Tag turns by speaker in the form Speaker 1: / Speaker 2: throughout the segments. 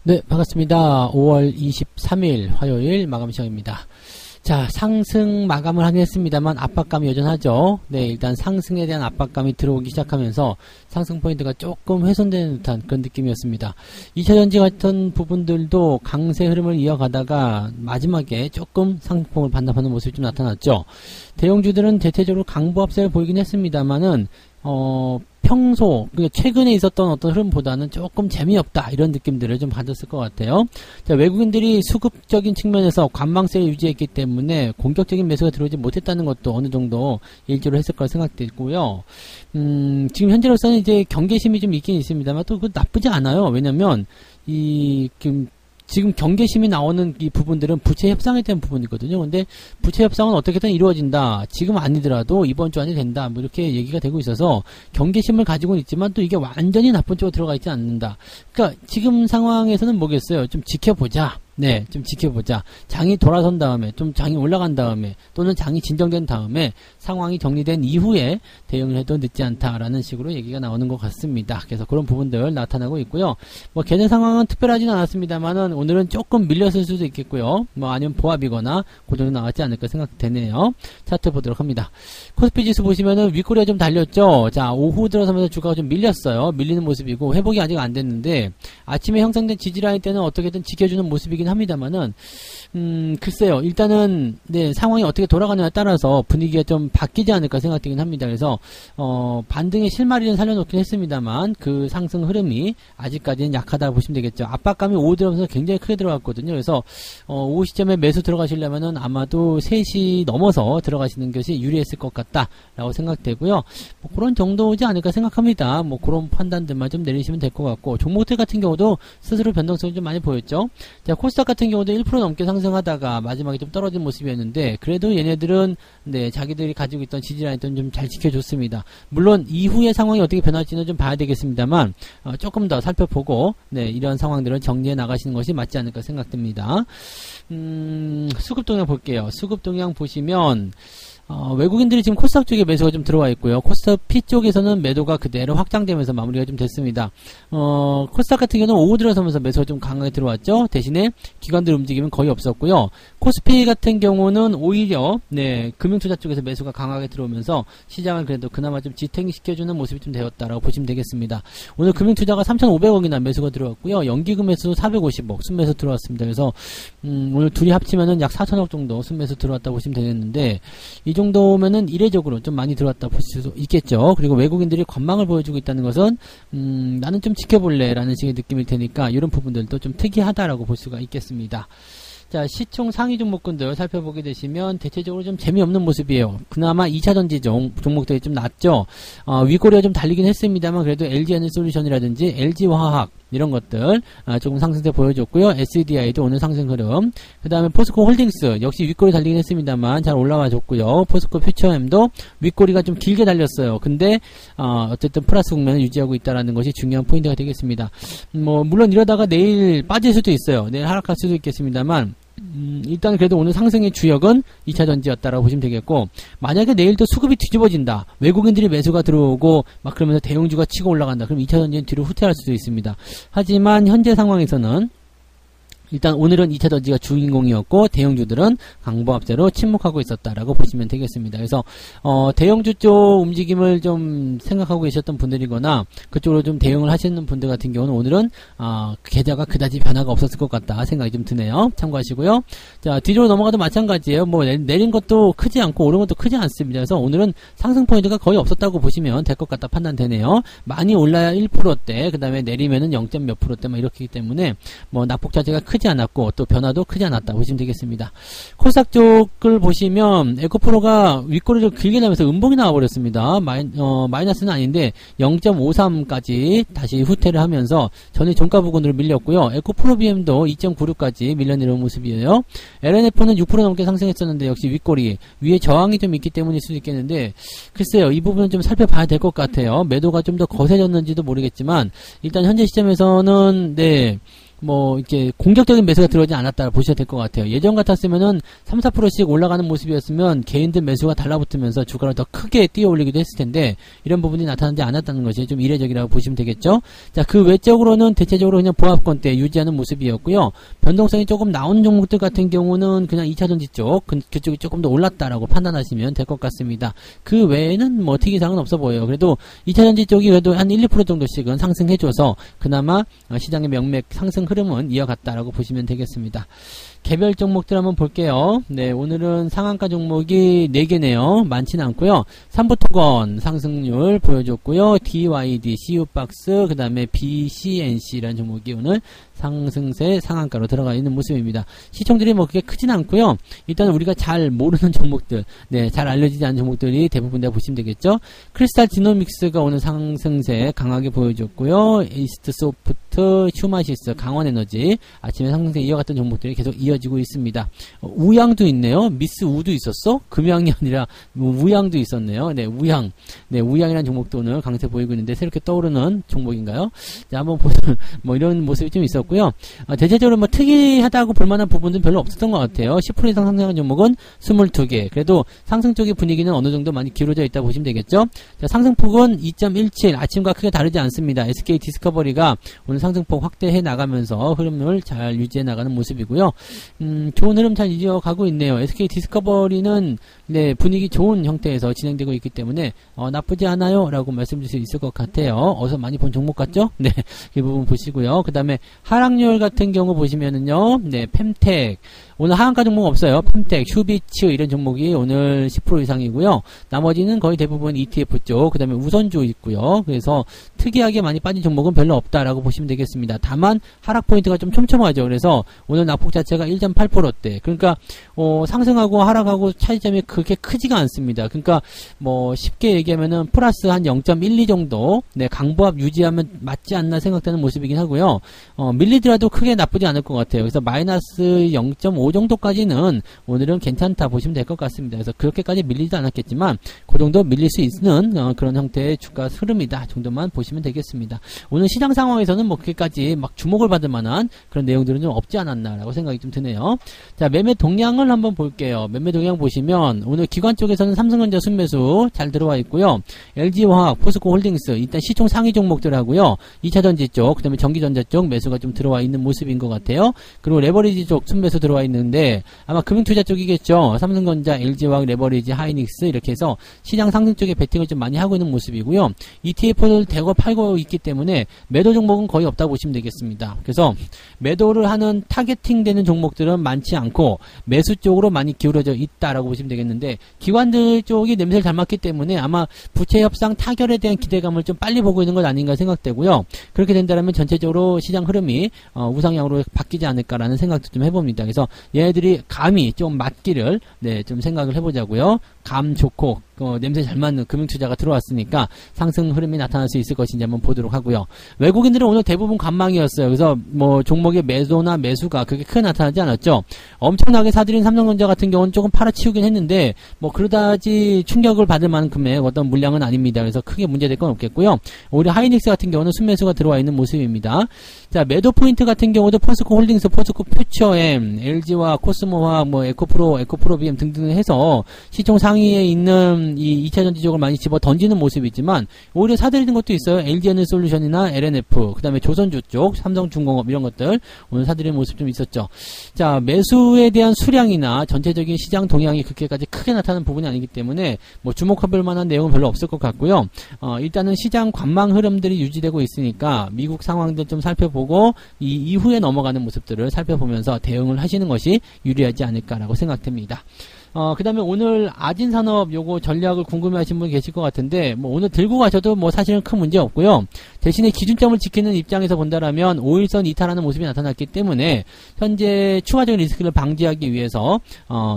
Speaker 1: 네, 반갑습니다. 5월 23일 화요일 마감 시간입니다. 자, 상승 마감을 하긴 했습니다만 압박감이 여전하죠. 네, 일단 상승에 대한 압박감이 들어오기 시작하면서 상승 포인트가 조금 훼손되는 듯한 그런 느낌이었습니다. 2차전지 같은 부분들도 강세 흐름을 이어가다가 마지막에 조금 상승폭을 반납하는 모습이 좀 나타났죠. 대형주들은 대체적으로 강보합세를 보이긴 했습니다만은 평소, 최근에 있었던 어떤 흐름보다는 조금 재미없다, 이런 느낌들을 좀 받았을 것 같아요. 자, 외국인들이 수급적인 측면에서 관망세를 유지했기 때문에 공격적인 매수가 들어오지 못했다는 것도 어느 정도 일조를 했을 거라 생각되고요. 지금 현재로서는 이제 경계심이 좀 있긴 있습니다만 또 나쁘지 않아요. 왜냐면, 지금 경계심이 나오는 이 부분들은 부채 협상에 대한 부분이거든요. 근데 부채 협상은 어떻게든 이루어진다. 지금 아니더라도 이번 주 안에 된다. 뭐 이렇게 얘기가 되고 있어서 경계심을 가지고는 있지만 또 이게 완전히 나쁜 쪽으로 들어가 있지 않는다. 그러니까 지금 상황에서는 뭐겠어요? 좀 지켜보자. 네, 좀 지켜보자. 장이 돌아선 다음에, 좀 장이 올라간 다음에, 또는 장이 진정된 다음에 상황이 정리된 이후에 대응을 해도 늦지 않다라는 식으로 얘기가 나오는 것 같습니다. 그래서 그런 부분들 나타나고 있고요. 뭐 개별 상황은 특별하진 않았습니다만은 오늘은 조금 밀렸을 수도 있겠고요. 뭐 아니면 보합이거나 그 정도 나왔지 않을까 생각되네요. 차트 보도록 합니다. 코스피 지수 보시면은 윗꼬리가 좀 달렸죠. 자, 오후 들어서면서 주가가 좀 밀렸어요. 밀리는 모습이고 회복이 아직 안 됐는데 아침에 형성된 지지라인 때는 어떻게든 지켜주는 모습이긴 합니다만은 글쎄요. 일단은 네, 상황이 어떻게 돌아가느냐에 따라서 분위기가 좀 바뀌지 않을까 생각되긴 합니다. 그래서 반등의 실마리는 살려놓긴 했습니다만 그 상승 흐름이 아직까지는 약하다 보시면 되겠죠. 압박감이 오후 들어가면서 굉장히 크게 들어갔거든요. 그래서 오후 시점에 매수 들어가시려면은 아마도 3시 넘어서 들어가시는 것이 유리했을 것 같다라고 생각되고요. 뭐 그런 정도지 않을까 생각합니다. 뭐 그런 판단들만 좀 내리시면 될 것 같고, 종목들 같은 경우도 스스로 변동성이 좀 많이 보였죠. 자, 코스닥 같은 경우도 1% 넘게 상승하다가 마지막에 좀 떨어진 모습이었는데, 그래도 얘네들은 네, 자기들이 가지고 있던 지지라인은 좀 잘 지켜줬습니다. 물론 이후의 상황이 어떻게 변할지는 좀 봐야 되겠습니다만 조금 더 살펴보고 네, 이런 상황들을 정리해 나가시는 것이 맞지 않을까 생각됩니다. 수급 동향 볼게요. 수급 동향 보시면 외국인들이 지금 코스닥 쪽에 매수가 좀 들어와 있고요. 코스닥 P 쪽에서는 매도가 그대로 확장되면서 마무리가 좀 됐습니다. 코스닥 같은 경우는 오후 들어서면서 매수가 좀 강하게 들어왔죠. 대신에 기관들 움직임은 거의 없었고요. 코스피 같은 경우는 오히려 네, 금융투자 쪽에서 매수가 강하게 들어오면서 시장을 그래도 그나마 좀 지탱시켜주는 모습이 좀 되었다라고 보시면 되겠습니다. 오늘 금융투자가 3,500억이나 매수가 들어왔고요. 연기금 매수 450억 순매수 들어왔습니다. 그래서 오늘 둘이 합치면은 약 4,000억 정도 순매수 들어왔다고 보시면 되겠는데, 이 정도면은 이례적으로 좀 많이 들어왔다 보실 수 있겠죠. 그리고 외국인들이 관망을 보여주고 있다는 것은 나는 좀 지켜볼래 라는 식의 느낌일 테니까 이런 부분들도 좀 특이하다라고 볼 수가 있겠습니다. 자, 시총 상위 종목군들 살펴보게 되시면 대체적으로 좀 재미없는 모습이에요. 그나마 2차전지 종목들이 좀 낫죠. 윗꼬리가 좀 달리긴 했습니다만 그래도 LG에너지솔루션이라든지 LG화학 이런 것들 조금 상승세 보여줬고요. SDI도 오늘 상승 흐름. 그 다음에 포스코홀딩스 역시 윗꼬리 달리긴 했습니다만 잘 올라와 줬고요. 포스코 퓨처엠도 윗꼬리가 좀 길게 달렸어요. 근데 어쨌든 플러스 국면을 유지하고 있다는 것이 중요한 포인트가 되겠습니다. 뭐 물론 이러다가 내일 빠질 수도 있어요. 내일 하락할 수도 있겠습니다만 일단 그래도 오늘 상승의 주역은 2차전지였다라고 보시면 되겠고, 만약에 내일도 수급이 뒤집어진다, 외국인들이 매수가 들어오고 막 그러면서 대형주가 치고 올라간다, 그럼 2차전지는 뒤로 후퇴할 수도 있습니다. 하지만 현재 상황에서는 일단 오늘은 2차전지가 주인공이었고 대형주들은 강보합세로 침묵하고 있었다라고 보시면 되겠습니다. 그래서 대형주 쪽 움직임을 좀 생각하고 계셨던 분들이거나 그쪽으로 좀 대응을 하시는 분들 같은 경우는 오늘은 계좌가 그다지 변화가 없었을 것 같다 생각이 좀 드네요. 참고하시고요. 자, 뒤로 넘어가도 마찬가지예요. 뭐 내린 것도 크지 않고 오른 것도 크지 않습니다. 그래서 오늘은 상승 포인트가 거의 없었다고 보시면 될 것 같다 판단되네요. 많이 올라야 1%대, 그 다음에 내리면은 0. 몇 %대 막 이렇기 때문에 뭐 낙폭 자체가 크지 크지 않았고 또 변화도 크지 않았다 보시면 되겠습니다. 코스닥 쪽을 보시면 에코프로가 윗꼬리를 길게 나면서 음봉이 나와버렸습니다. 마이너스는 아닌데 0.53까지 다시 후퇴를 하면서 전일 종가 부근으로 밀렸고요. 에코프로 BM도 2.96까지 밀려내려온 모습이에요. LNF는 6% 넘게 상승했었는데 역시 윗꼬리 위에 저항이 좀 있기 때문일 수도 있겠는데 글쎄요, 이 부분은 좀 살펴봐야 될 것 같아요. 매도가 좀 더 거세졌는지도 모르겠지만 일단 현재 시점에서는 이렇게 공격적인 매수가 들어오지 않았다 보셔야 될 것 같아요. 예전 같았으면은 3, 4%씩 올라가는 모습이었으면 개인들 매수가 달라붙으면서 주가를 더 크게 뛰어 올리기도 했을 텐데 이런 부분이 나타나지 않았다는 것이 좀 이례적이라고 보시면 되겠죠. 자, 그 외적으로는 대체적으로 그냥 보합권대 유지하는 모습이었고요. 변동성이 조금 나오는 종목들 같은 경우는 그냥 2차전지 쪽, 그쪽이 조금 더 올랐다라고 판단하시면 될 것 같습니다. 그 외에는 뭐 특이사항은 없어 보여요. 그래도 2차전지 쪽이 그래도 한 1, 2% 정도씩은 상승해줘서 그나마 시장의 명맥 상승 흐름은 이어갔다라고 보시면 되겠습니다. 개별 종목들 한번 볼게요. 네, 오늘은 상한가 종목이 4개네요. 많지는 않고요. 삼부토건 상승률 보여줬고요. DYD, CU박스, 그 다음에 BCNC라는 종목이 오늘 상승세 상한가로 들어가 있는 모습입니다. 시총들이 뭐 그게 크진 않고요. 일단 우리가 잘 모르는 종목들, 네, 잘 알려지지 않은 종목들이 대부분이라 보시면 되겠죠. 크리스탈 지노믹스가 오늘 상승세 강하게 보여줬고요. 이스트소프트, 휴마시스, 강원에너지 아침에 상승세 이어갔던 종목들이 계속 이어지고 있습니다. 우양도 있네요. 미스 우도 있었어? 금양이 아니라 우양도 있었네요. 네, 우양. 네, 우양이라는 종목도 오늘 강세 보이고 있는데 새롭게 떠오르는 종목인가요? 자, 한번 보면 뭐 이런 모습이 좀 있었고요. 대체적으로 뭐 특이하다고 볼만한 부분은 별로 없었던 것 같아요. 10% 이상 상승한 종목은 22개. 그래도 상승 쪽의 분위기는 어느 정도 많이 기울어져 있다 보시면 되겠죠. 자, 상승폭은 2.17. 아침과 크게 다르지 않습니다. SK 디스커버리가 오늘 상승폭 확대해 나가면서 흐름을 잘 유지해 나가는 모습이고요. 좋은 흐름 잘 이어가고 있네요. SK 디스커버리는 네, 분위기 좋은 형태에서 진행되고 있기 때문에 나쁘지 않아요 라고 말씀드릴 수 있을 것 같아요. 어서 많이 본 종목 같죠? 네, 이 부분 보시고요. 그 다음에 하락률 같은 경우 보시면은요, 네, 펜텍 오늘 하한가 종목 없어요. 펜텍, 휴비츠 이런 종목이 오늘 10% 이상이고요. 나머지는 거의 대부분 ETF 쪽, 그 다음에 우선주 있고요. 그래서 특이하게 많이 빠진 종목은 별로 없다라고 보시면 되겠습니다. 다만 하락 포인트가 좀 촘촘하죠. 그래서 오늘 낙폭 자체가 1.8%대. 그러니까 상승하고 하락하고 차이점이 그렇게 크지가 않습니다. 그러니까 뭐 쉽게 얘기하면은 플러스 한 0.12 정도, 네, 강보합 유지하면 맞지 않나 생각되는 모습이긴 하고요. 밀리더라도 크게 나쁘지 않을 것 같아요. 그래서 마이너스 0.5 정도까지는 오늘은 괜찮다 보시면 될 것 같습니다. 그래서 그렇게까지 밀리지도 않았겠지만 그 정도 밀릴 수 있는 그런 형태의 주가 흐름이다 정도만 보시면 되겠습니다. 오늘 시장 상황에서는 뭐 그렇게까지 막 주목을 받을 만한 그런 내용들은 좀 없지 않았나라고 생각이 좀 드네요. 자, 매매 동향을 한번 볼게요. 매매 동향 보시면 오늘 기관 쪽에서는 삼성전자 순매수 잘 들어와 있고요. LG화학, 포스코홀딩스 일단 시총 상위 종목들하고요. 2차전지 쪽, 그 다음에 전기전자 쪽 매수가 좀 들어와 있는 모습인 것 같아요. 그리고 레버리지 쪽 순매수 들어와 있는데 아마 금융투자 쪽이겠죠. 삼성전자, LG화학, 레버리지, 하이닉스 이렇게 해서 시장 상승 쪽에 베팅을 좀 많이 하고 있는 모습이고요. ETF를 대거 팔고 있기 때문에 매도 종목은 거의 없다고 보시면 되겠습니다. 그래서 매도를 하는 타겟팅 되는 종목들은 많지 않고 매수 쪽으로 많이 기울어져 있다라고 보시면 되겠는데 기관들 쪽이 냄새를 잘 맡기 때문에 아마 부채 협상 타결에 대한 기대감을 좀 빨리 보고 있는 것 아닌가 생각되고요. 그렇게 된다면 전체적으로 시장 흐름이 우상향으로 바뀌지 않을까라는 생각도 좀 해봅니다. 그래서 얘네들이 감이 좀 맞기를 네, 좀 생각을 해보자고요. 감 좋고 냄새 잘 맞는 금융투자가 들어왔으니까 상승 흐름이 나타날 수 있을 것인지 한번 보도록 하고요. 외국인들은 오늘 대부분 관망이었어요. 그래서 뭐 종목의 매도나 매수가 그렇게 크게 나타나지 않았죠. 엄청나게 사들인 삼성전자 같은 경우는 조금 팔아치우긴 했는데 뭐 그러다지 충격을 받을 만큼의 어떤 물량은 아닙니다. 그래서 크게 문제될 건 없겠고요. 오히려 하이닉스 같은 경우는 순매수가 들어와 있는 모습입니다. 자, 매도 포인트 같은 경우도 포스코 홀딩스, 포스코 퓨처엠, LG와 코스모와 뭐 에코프로 BM 등등 해서 시총 상위에 있는 이 2차전지 쪽을 많이 집어 던지는 모습이지만 오히려 사들이는 것도 있어요. LG에너솔루션이나 LNF, 그 다음에 조선주 쪽, 삼성중공업 이런 것들 오늘 사들이는 모습 좀 있었죠. 자, 매수에 대한 수량이나 전체적인 시장 동향이 그렇게까지 크게 나타나는 부분이 아니기 때문에 뭐 주목해볼 만한 내용은 별로 없을 것 같고요. 일단은 시장 관망 흐름들이 유지되고 있으니까 미국 상황들 좀 살펴보고 이 이후에 넘어가는 모습들을 살펴보면서 대응을 하시는 것이 유리하지 않을까라고 생각됩니다. 그 다음에 오늘 아진산업 요거 전략을 궁금해 하신 분 계실 것 같은데, 뭐 오늘 들고 가셔도 뭐 사실은 큰 문제 없고요. 대신에 기준점을 지키는 입장에서 본다라면 5일선 이탈하는 모습이 나타났기 때문에 현재 추가적인 리스크를 방지하기 위해서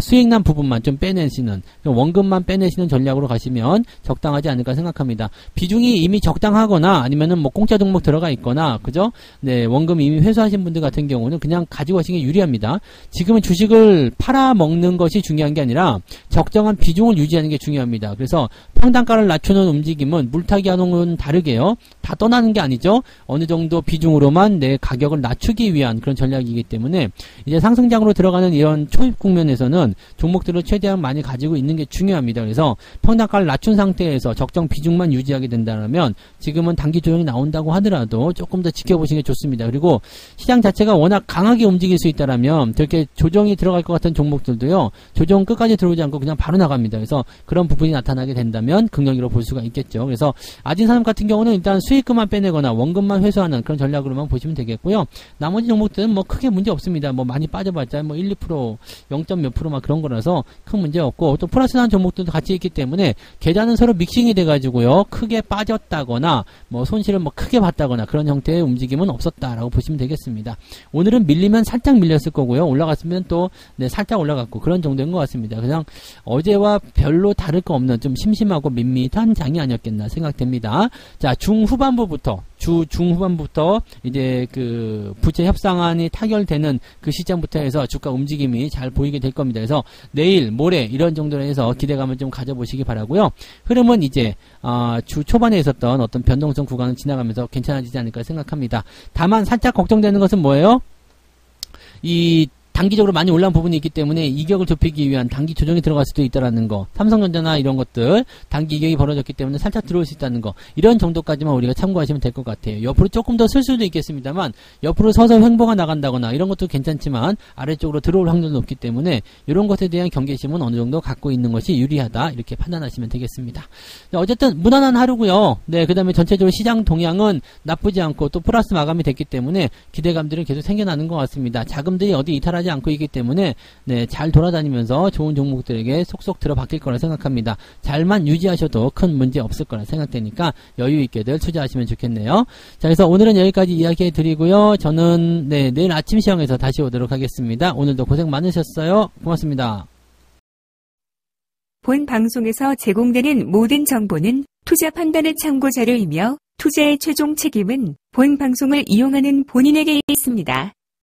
Speaker 1: 수익난 부분만 좀 빼내시는, 원금만 빼내시는 전략으로 가시면 적당하지 않을까 생각합니다. 비중이 이미 적당하거나 아니면은 뭐 공짜 종목 들어가 있거나, 그죠? 네, 원금 이미 회수하신 분들 같은 경우는 그냥 가지고 가시는 게 유리합니다. 지금은 주식을 팔아먹는 것이 중요한 게 아니라 적정한 비중을 유지하는 게 중요합니다. 그래서 평단가를 낮추는 움직임은 물타기 하고는 다르게요. 다 떠나는 게 아니죠. 어느 정도 비중으로만 내 가격을 낮추기 위한 그런 전략이기 때문에 이제 상승장으로 들어가는 이런 초입 국면에서는 종목들을 최대한 많이 가지고 있는 게 중요합니다. 그래서 평단가를 낮춘 상태에서 적정 비중만 유지하게 된다면 지금은 단기 조정이 나온다고 하더라도 조금 더 지켜보시는 게 좋습니다. 그리고 시장 자체가 워낙 강하게 움직일 수 있다라면 그렇게 조정이 들어갈 것 같은 종목들도요. 조정 끝까지 들어오지 않고 그냥 바로 나갑니다. 그래서 그런 부분이 나타나게 된다면 긍정적으로 볼 수가 있겠죠. 그래서 아진산업 같은 경우는 일단 수익금만 빼내거나 원금만 회수하는 그런 전략으로만 보시면 되겠고요. 나머지 종목들은 뭐 크게 문제 없습니다. 뭐 많이 빠져봤자 뭐 1, 2%, 0. 몇 %막 그런 거라서 큰 문제 없고 또 플러스난 종목들도 같이 있기 때문에 계좌는 서로 믹싱이 돼가지고요. 크게 빠졌다거나 뭐 손실을 뭐 크게 봤다거나 그런 형태의 움직임은 없었다라고 보시면 되겠습니다. 오늘은 밀리면 살짝 밀렸을 거고요. 올라갔으면 또 네, 살짝 올라갔고 그런 정도인 것 같습니다. 그냥 어제와 별로 다를 거 없는 좀 심심하고 밋밋한 장이 아니었겠나 생각됩니다. 자, 중후반부부터 이제 그 부채 협상안이 타결되는 그 시점부터 해서 주가 움직임이 잘 보이게 될 겁니다. 그래서 내일, 모레 이런 정도로 해서 기대감을 좀 가져보시기 바라고요. 흐름은 이제 주 초반에 있었던 어떤 변동성 구간을 지나가면서 괜찮아지지 않을까 생각합니다. 다만 살짝 걱정되는 것은 뭐예요? 이 단기적으로 많이 올라온 부분이 있기 때문에 이격을 좁히기 위한 단기 조정이 들어갈 수도 있다라는 거. 삼성전자나 이런 것들 단기 이격이 벌어졌기 때문에 살짝 들어올 수 있다는 거. 이런 정도까지만 우리가 참고하시면 될 것 같아요. 옆으로 조금 더 쓸 수도 있겠습니다만 옆으로 서서 횡보가 나간다거나 이런 것도 괜찮지만 아래쪽으로 들어올 확률은 높기 때문에 이런 것에 대한 경계심은 어느 정도 갖고 있는 것이 유리하다. 이렇게 판단하시면 되겠습니다. 어쨌든 무난한 하루고요. 네, 그다음에 전체적으로 시장 동향은 나쁘지 않고 또 플러스 마감이 됐기 때문에 기대감들은 계속 생겨나는 것 같습니다. 자금들이 어디 이탈하지 않고 있기 때문에 네, 잘 돌아다니면서 좋은 종목들에게 속속 들어박힐 거라 생각합니다. 잘만 유지하셔도 큰 문제 없을 거라 생각되니까 여유 있게들 투자하시면 좋겠네요. 자, 그래서 오늘은 여기까지 이야기해 드리고요. 저는 네, 내일 아침 시황에서 다시 오도록 하겠습니다. 오늘도 고생 많으셨어요. 고맙습니다.
Speaker 2: 본 방송에서 제공되는 모든 정보는 투자 판단의 참고 자료이며 투자의 최종 책임은 본 방송을 이용하는 본인에게 있습니다.